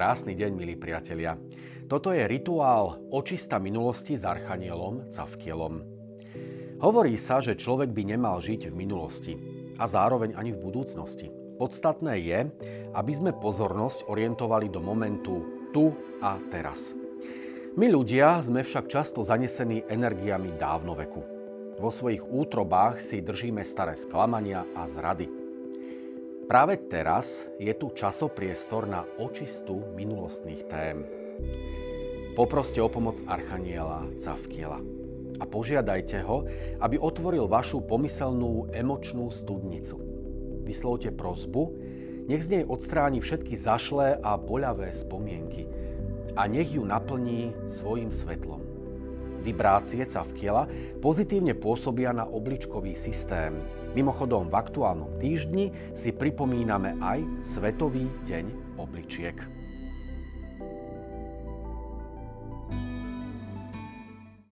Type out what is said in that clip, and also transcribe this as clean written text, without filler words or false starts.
Krásny deň, milí priatelia. Toto je rituál očista minulosti s archanielom Cavkielom. Hovorí sa, že človek by nemal žiť v minulosti a zároveň ani v budúcnosti. Podstatné je, aby sme pozornosť orientovali do momentu tu a teraz. My ľudia sme však často zanesení energiami dávnoveku. Vo svojich útrobách si držíme staré sklamania a zrady. Práve teraz je tu časopriestor na očistu minulostných tém. Poproste o pomoc archaniela Cavkiela a požiadajte ho, aby otvoril vašu pomyselnú emočnú studnicu. Vyslovte prosbu, nech z nej odstráni všetky zašlé a boľavé spomienky a nech ju naplní svojim svetlom. Vibrácie Cavkiela pozitívne pôsobia na obličkový systém. Mimochodom, v aktuálnom týždni si pripomíname aj Svetový deň obličiek.